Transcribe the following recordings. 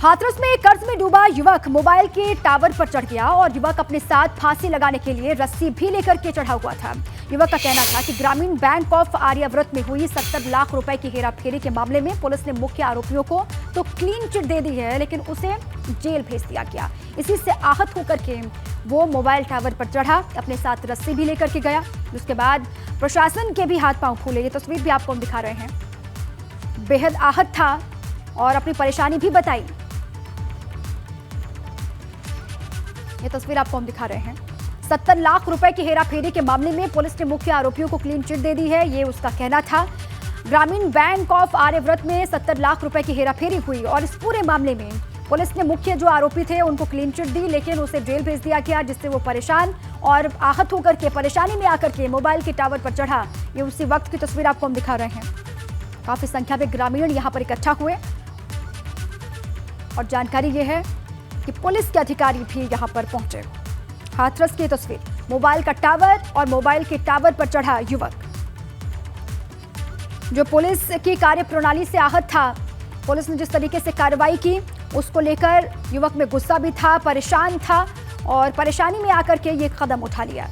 हाथरस में कर्ज में डूबा युवक मोबाइल के टावर पर चढ़ गया और युवक अपने साथ फांसी लगाने के लिए रस्सी भी लेकर के चढ़ा हुआ था। युवक का कहना था कि ग्रामीण बैंक ऑफ आर्याव्रत में हुई 70 लाख रुपए की हेराफेरी के मामले में पुलिस ने मुख्य आरोपियों को तो क्लीन चिट दे दी है, लेकिन उसे जेल भेज दिया गया। इसी से आहत होकर के वो मोबाइल टावर पर चढ़ा, अपने साथ रस्सी भी लेकर के गया। उसके बाद प्रशासन के भी हाथ पांव फूले। ये तस्वीर भी आपको हम दिखा रहे हैं। बेहद आहत था और अपनी परेशानी भी बताई। ये तस्वीर आपको हम दिखा रहे हैं। 70 लाख रुपए की हेराफेरी के मामले में पुलिस ने मुख्य आरोपियों को क्लीन चिट दे दी है, ये उसका कहना था। ग्रामीण बैंक ऑफ आर्याव्रत में 70 लाख रुपए की हेराफेरी हुई और इस पूरे मामले में पुलिस ने मुख्य जो आरोपी थे उनको क्लीन चिट दी, लेकिन उसे जेल भेज दिया गया, जिससे वो परेशान और आहत होकर के परेशानी में आकर के मोबाइल के टावर पर चढ़ा। ये उसी वक्त की तस्वीर आपको हम दिखा रहे हैं। काफी संख्या में ग्रामीण यहाँ पर इकट्ठा हुए और जानकारी ये है कि पुलिस के अधिकारी भी यहां पर पहुंचे। हाथरस की तस्वीर, मोबाइल का टावर और मोबाइल के टावर पर चढ़ा युवक। जो पुलिस की कार्यप्रणाली से आहत था, पुलिस ने जिस तरीके से कार्रवाई की उसको लेकर युवक में गुस्सा भी था, परेशान था और परेशानी में आकर के ये कदम उठा लिया।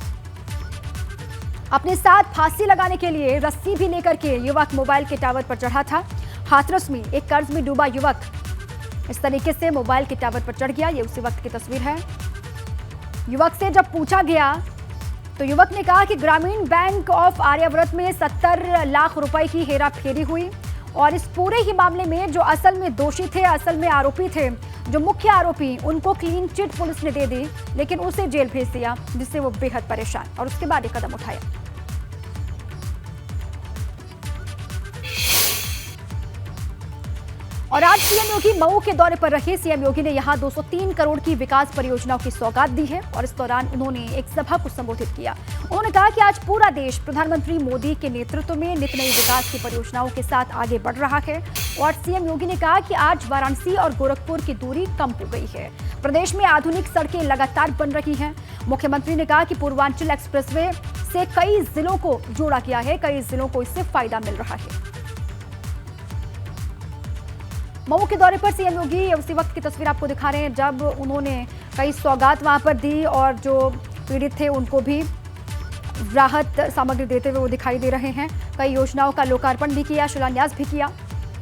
अपने साथ फांसी लगाने के लिए रस्सी भी लेकर के युवक मोबाइल के टावर पर चढ़ा था। हाथरस में एक कर्ज में डूबा युवक इस तरीके से मोबाइल के टावर पर चढ़ गया। ये उसी वक्त की तस्वीर है। युवक से जब पूछा गया तो युवक ने कहा कि ग्रामीण बैंक ऑफ आर्याव्रत में 70 लाख रुपए की हेराफेरी हुई और इस पूरे ही मामले में जो असल में दोषी थे, असल में आरोपी थे, जो मुख्य आरोपी, उनको क्लीन चिट पुलिस ने दे दी, लेकिन उसे जेल भेज दिया, जिससे वो बेहद परेशान और उसके बाद ये कदम उठाया। और आज सीएम योगी मऊ के दौरे पर रहे। सीएम योगी ने यहां 203 करोड़ की विकास परियोजनाओं की सौगात दी है और इस दौरान उन्होंने एक सभा को संबोधित किया। उन्होंने कहा कि आज पूरा देश प्रधानमंत्री मोदी के नेतृत्व में नित नई विकास की परियोजनाओं के साथ आगे बढ़ रहा है। और सीएम योगी ने कहा कि आज वाराणसी और गोरखपुर की दूरी कम हो गई है। प्रदेश में आधुनिक सड़कें लगातार बन रही हैं। मुख्यमंत्री ने कहा कि पूर्वांचल एक्सप्रेसवे से कई जिलों को जोड़ा गया है, कई जिलों को इससे फायदा मिल रहा है। मऊ के दौरे पर सीएम योगी उसी वक्त की तस्वीर आपको दिखा रहे हैं जब उन्होंने कई सौगात वहां पर दी और जो पीड़ित थे उनको भी राहत सामग्री देते हुए वो दिखाई दे रहे हैं। कई योजनाओं का लोकार्पण भी किया, शिलान्यास भी किया।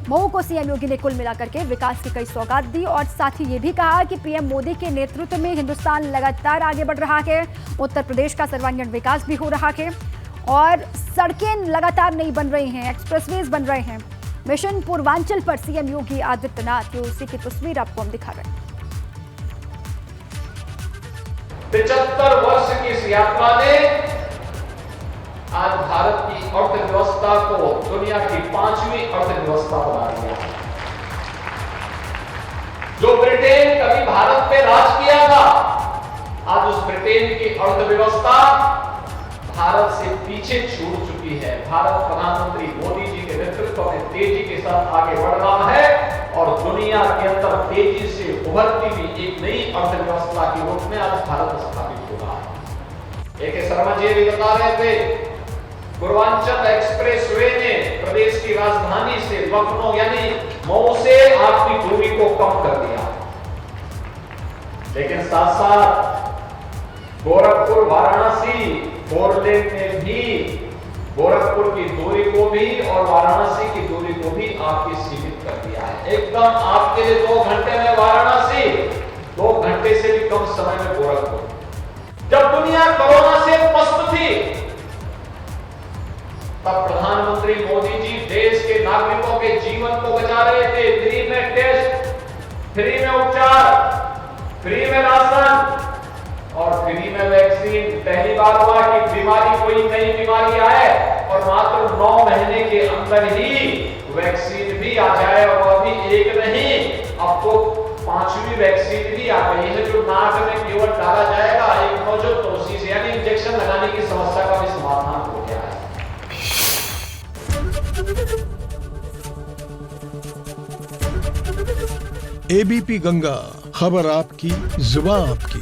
मऊ को सीएम योगी ने कुल मिलाकर के विकास की कई सौगात दी और साथ ही ये भी कहा कि पीएम मोदी के नेतृत्व में हिंदुस्तान लगातार आगे बढ़ रहा है। उत्तर प्रदेश का सर्वांगीण विकास भी हो रहा है और सड़कें लगातार नई बन रही हैं, एक्सप्रेसवेज बन रहे हैं। मिशन पूर्वांचल पर सीएम योगी आदित्यनाथ की उसी की तस्वीर आपको हम दिखा रहे हैं। 75 वर्ष की इस यात्रा ने आज भारत की अर्थव्यवस्था को दुनिया की 5वीं अर्थव्यवस्था बना दिया। जो ब्रिटेन कभी भारत पे राज किया था, आज उस ब्रिटेन की अर्थव्यवस्था भारत से पीछे छूट चुकी है। भारत प्रधानमंत्री मोदी जी के नेतृत्व में तेजी के साथ आगे बढ़ रहा है और दुनिया के अंदर तेजी से उभरती हुई एक नई अर्थव्यवस्था के रूप में आज भारत स्थापित हो रहा है। एक शर्मा जी भी बता रहे थे, पूर्वांचल एक्सप्रेसवे ने प्रदेश की राजधानी से लखनऊ यानी मऊ से आपकी दूरी को कम कर दिया, लेकिन साथ साथ गोरखपुर वाराणसी 4 लेन ने भी गोरखपुर की दूरी को भी और वाराणसी की दूरी को भी आपकी सीमित कर दिया है। एकदम आपके लिए 2 घंटे में वाराणसी, 2 घंटे से भी कम समय में गोरखपुर। जब दुनिया कोरोना से पस्त थी, तब प्रधानमंत्री मोदी जी देश के नागरिकों के जीवन को बचा रहे थे। फ्री में टेस्ट, फ्री में उपचार, फ्री में राशन और फ्री में वैक्सीन। पहली बार हुआ कि बीमारी, कोई नई बीमारी आए और मात्र 9 महीने के अंदर ही वैक्सीन भी आ जाए। और अभी एक नहीं, अब तो 5वीं वैक्सीन भी आ गई है, जो नाक में केवल डाला जाएगा। एक नोजोटोसिस यानी इंजेक्शन लगाने की समस्या का भी समाधान हो गया है। एबीपी गंगा, खबर आपकी, जुबान आपकी।